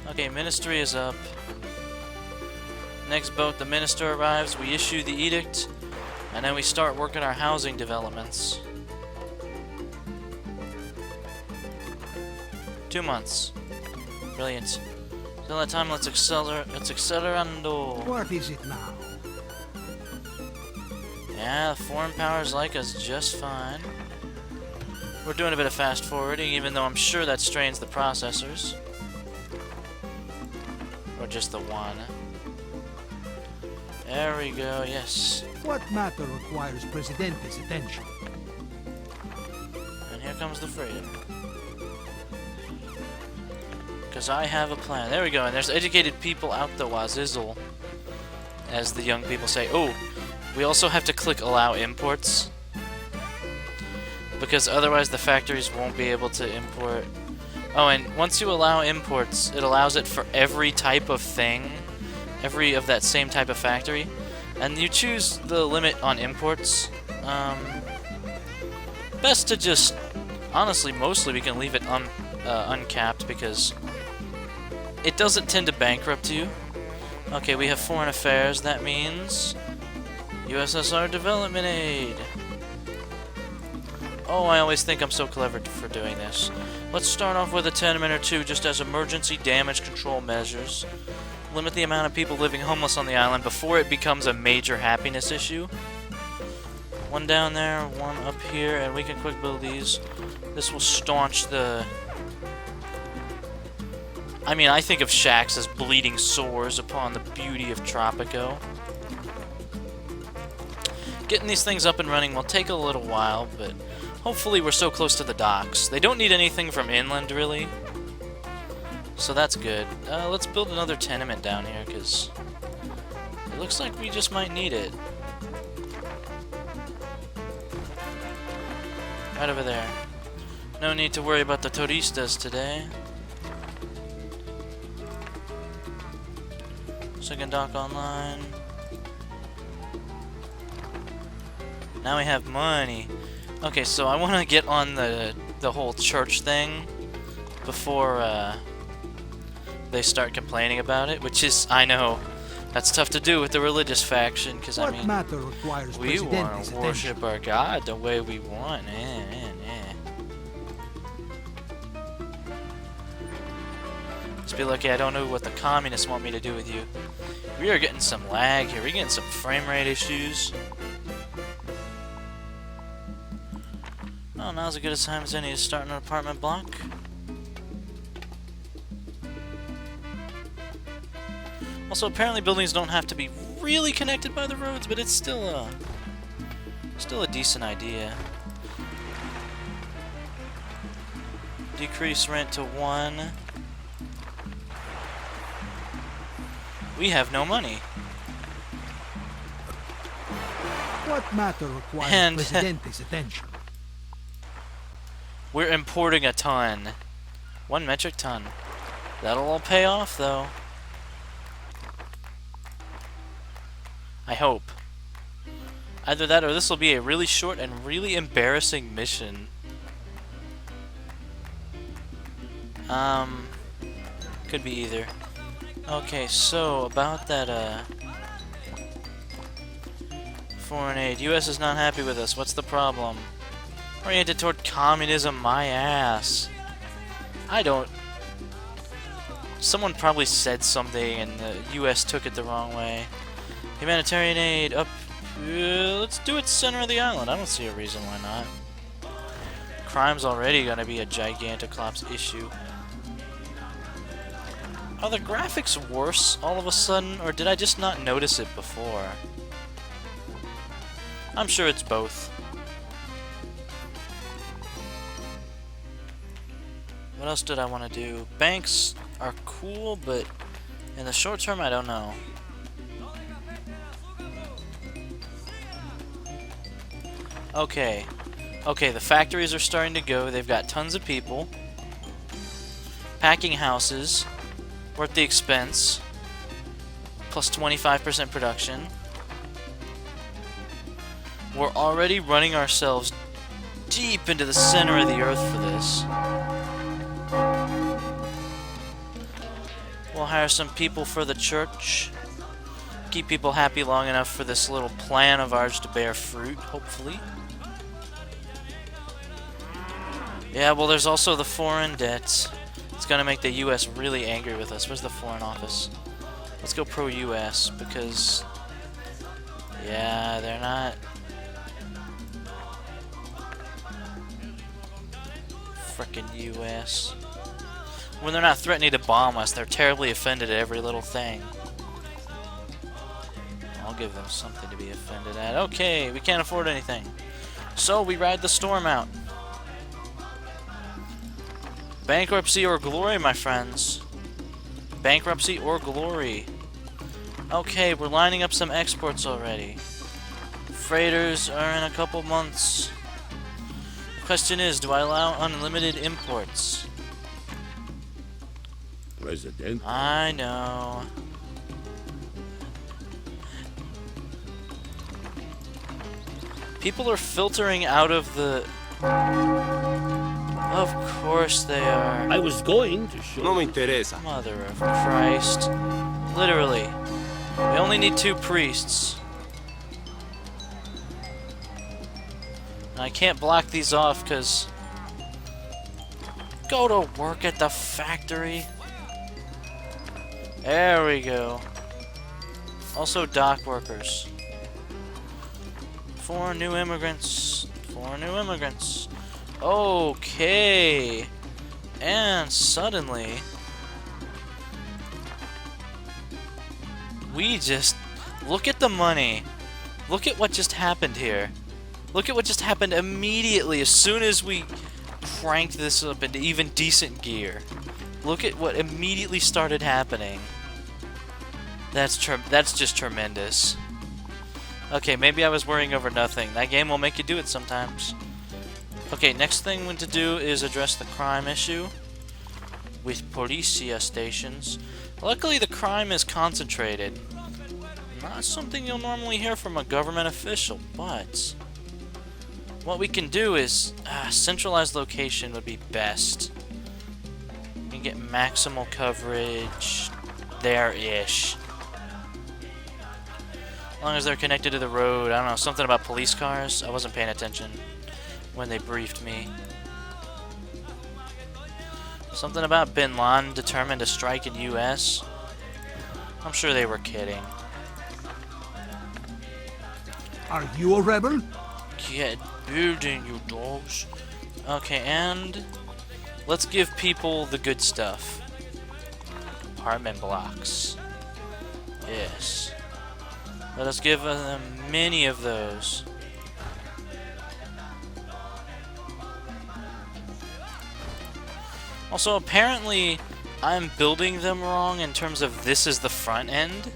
Okay, ministry is up. Next boat, the minister arrives, we issue the edict, and then we start working our housing developments. 2 months. Brilliant. Till that time, let's accelerando. What is it now? Yeah, the foreign powers like us just fine. We're doing a bit of fast forwarding, even though I'm sure that strains the processors. Or just the one. There we go, yes. What matter requires Presidente's attention? And here comes the freighter. Because I have a plan. There we go, and there's educated people out the wazizzle, as the young people say. Oh, we also have to click allow imports, because otherwise the factories won't be able to import. Oh, and once you allow imports, it allows it for every type of thing, every of that same type of factory, and you choose the limit on imports. Best to just, honestly, mostly we can leave it uncapped, because it doesn't tend to bankrupt you. Okay, we have foreign affairs. That means USSR development aid. Oh, I always think I'm so clever for doing this. Let's start off with a tenement or two just as emergency damage control measures. Limit the amount of people living homeless on the island before it becomes a major happiness issue. One down there, one up here, and we can quick build these. This will staunch the... I mean, I think of shacks as bleeding sores upon the beauty of Tropico. Getting these things up and running will take a little while, but hopefully we're so close to the docks. They don't need anything from inland, really. So that's good. Let's build another tenement down here, because it looks like we just might need it. Right over there. No need to worry about the turistas today. Second dock online. Now we have money. Okay, so I want to get on the whole church thing before they start complaining about it, which is, I know, that's tough to do with the religious faction, because I mean, matter requires we want to worship our God the way we want. Just be lucky I don't know what the communists want me to do with you. We are getting some lag here. We're getting some frame rate issues. Oh, now's as good a time as any to start an apartment block. Also, apparently buildings don't have to be really connected by the roads, but it's still a decent idea. Decrease rent to 1. We have no money. What matter requires And Presidente's attention? We're importing a ton. 1 metric ton. That'll all pay off, though. I hope. Either that or this will be a really short and really embarrassing mission. Could be either. Okay, so about that, foreign aid. US is not happy with us. What's the problem? Oriented toward communism, my ass. I don't... Someone probably said something and the US took it the wrong way. Humanitarian aid up... let's do it center of the island. I don't see a reason why not. Crime's already gonna be a Gigantoclops issue. Are the graphics worse all of a sudden, or did I just not notice it before? I'm sure it's both. What else did I want to do? Banks are cool, but in the short term, I don't know. Okay. Okay, the factories are starting to go. They've got tons of people. Packing houses. Worth the expense. Plus 25% production. We're already running ourselves deep into the center of the earth for this. We'll hire some people for the church. Keep people happy long enough for this little plan of ours to bear fruit, hopefully. Yeah, well, there's also the foreign debt. It's gonna make the U.S. really angry with us. Where's the foreign office? Let's go pro-U.S. because... yeah, they're not... frickin' U.S. When they're not threatening to bomb us, they're terribly offended at every little thing. I'll give them something to be offended at. Okay, we can't afford anything. So we ride the storm out. Bankruptcy or glory, my friends. Bankruptcy or glory. Okay, we're lining up some exports already. Freighters are in a couple months. Question is, do I allow unlimited imports? President. I know. People are filtering out of the... Of course they are. I was going to show. No me interesa. Mother of Christ. Literally. We only need 2 priests. And I can't block these off because... Go to work at the factory. There we go. Also dock workers. 4 new immigrants. 4 new immigrants. Okay. And suddenly... we just... look at the money. Look at what just happened here. Look at what just happened immediately as soon as we cranked this up into even decent gear. Look at what immediately started happening. That's just tremendous. Okay, maybe I was worrying over nothing. That game will make you do it sometimes. Okay, next thing to do is address the crime issue with policia stations. Luckily, the crime is concentrated. Not something you'll normally hear from a government official, but what we can do is centralized location would be best. We can get maximal coverage there-ish. As long as they're connected to the road. I don't know, something about police cars? I wasn't paying attention when they briefed me. Something about Bin Laden determined to strike in U.S. I'm sure they were kidding. Are you a rebel? Get building, you dogs. Okay, and let's give people the good stuff. Apartment blocks. Yes. Let us give them many of those. Also, apparently, I'm building them wrong in terms of this is the front end.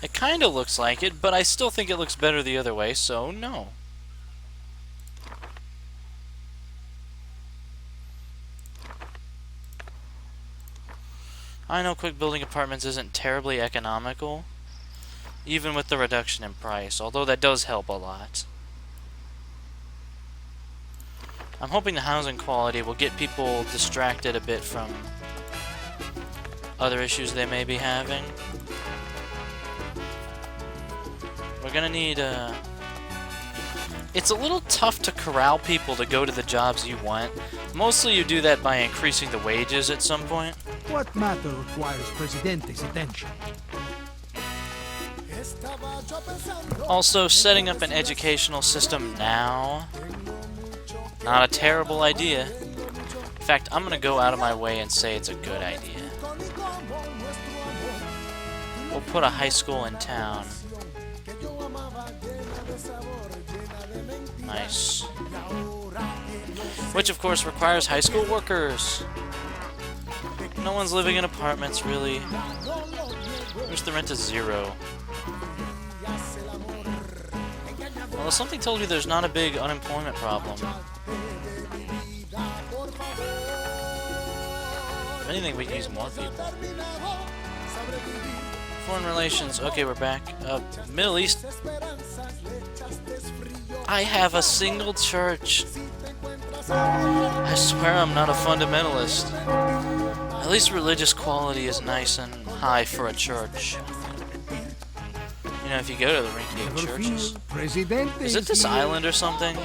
It kind of looks like it, but I still think it looks better the other way, so no. I know quick building apartments isn't terribly economical, even with the reduction in price, although that does help a lot. I'm hoping the housing quality will get people distracted a bit from other issues they may be having. We're gonna need it's a little tough to corral people to go to the jobs you want. Mostly you do that by increasing the wages at some point. What matter requires Presidente's attention? Also, setting up an educational system now, not a terrible idea. In fact, I'm gonna go out of my way and say it's a good idea. We'll put a high school in town. Nice. Which, of course, requires high school workers. No one's living in apartments, really. Where's the rent is 0? Well, something told you there's not a big unemployment problem. If anything, we can use more people. Foreign relations. Okay, we're back. Middle East. I have a single church. I swear I'm not a fundamentalist. At least religious quality is nice and high for a church. You know, if you go to the rinky-dink Never churches. fear, Presidente Is it this here. island or something?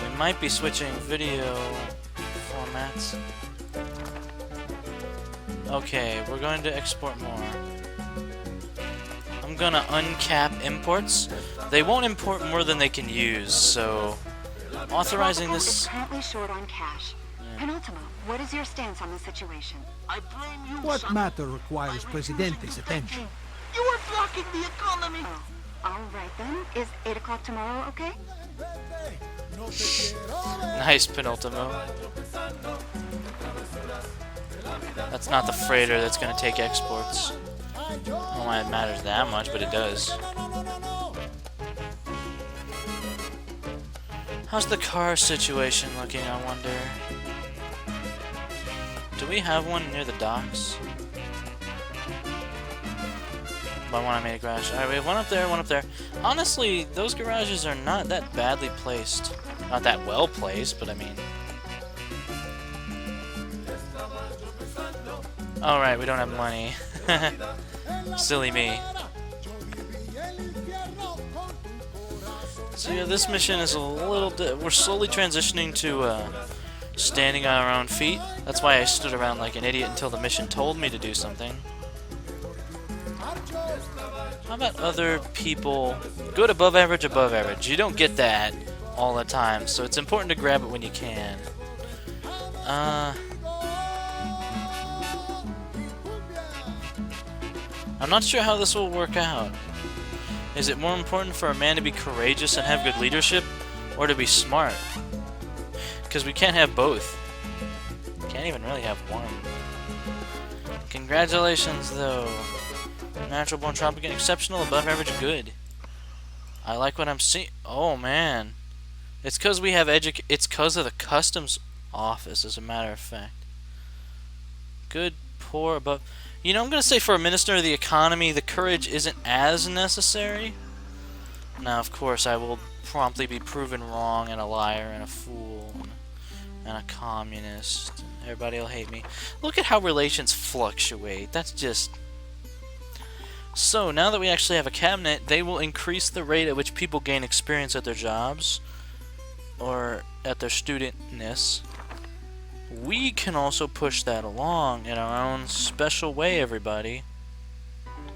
We might be switching video formats. Okay, we're going to export more. I'm gonna uncap imports. They won't import more than they can use, so authorizing Tropico this. is currently short on cash. Penultimo, what is your stance on the situation? I blame you, What son. matter requires Presidente's attention? You are blocking the economy. Oh, all right then. Is 8 o'clock tomorrow okay? Nice, Penultimo. That's not the freighter that's gonna take exports. I don't know why it matters that much, but it does. How's the car situation looking, I wonder? Do we have one near the docks? But one I made a garage. Alright, we have one up there, one up there. Honestly, those garages are not that badly placed. Not that well placed, but I mean... Alright, we don't have money. Silly me. So yeah, this mission is a little... we're slowly transitioning to standing on our own feet. That's why I stood around like an idiot until the mission told me to do something. How about other people? Good above average, above average. You don't get that all the time, so it's important to grab it when you can. I'm not sure how this will work out. Is it more important for a man to be courageous and have good leadership, or to be smart? Because we can't have both. Can't even really have one. Congratulations, though. Natural born Tropican, exceptional, above average, good. I like what I'm seeing. Oh man, it's because we have It's because of the customs office, as a matter of fact. Good, poor, above. You know, I'm gonna say for a minister of the economy, the courage isn't as necessary. Now, of course, I will promptly be proven wrong and a liar and a fool and a communist. Everybody will hate me. Look at how relations fluctuate. That's just. So, now that we actually have a cabinet, they will increase the rate at which people gain experience at their jobs, or at their studentness. We can also push that along in our own special way, everybody.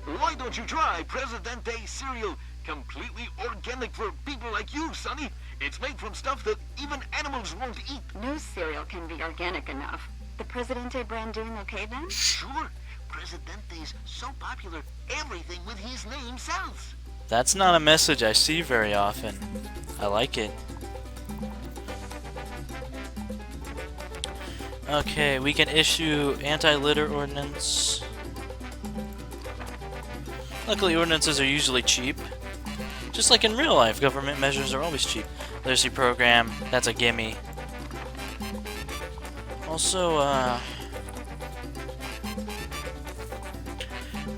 Why don't you try Presidente cereal? Completely organic for people like you, Sonny. It's made from stuff that even animals won't eat. No cereal can be organic enough. The Presidente brand doing okay then? Sure. Presidente's so popular, everything with his name sells. That's not a message I see very often. I like it. Okay, we can issue anti-litter ordinance. Luckily, ordinances are usually cheap. Just like in real life, government measures are always cheap. Literacy program, that's a gimme. Also, how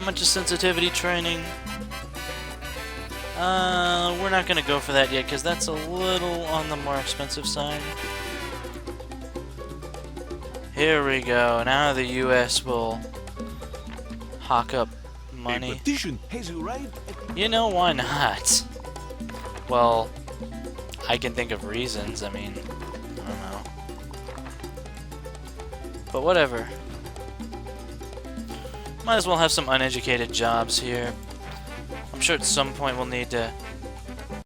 much is sensitivity training? We're not gonna go for that yet, because that's a little on the more expensive side. Here we go. Now the U.S. will hawk up money. petition has arrived at You know, why not? Well, I can think of reasons. I mean, I don't know. But whatever. Might as well have some uneducated jobs here. I'm sure at some point we'll need to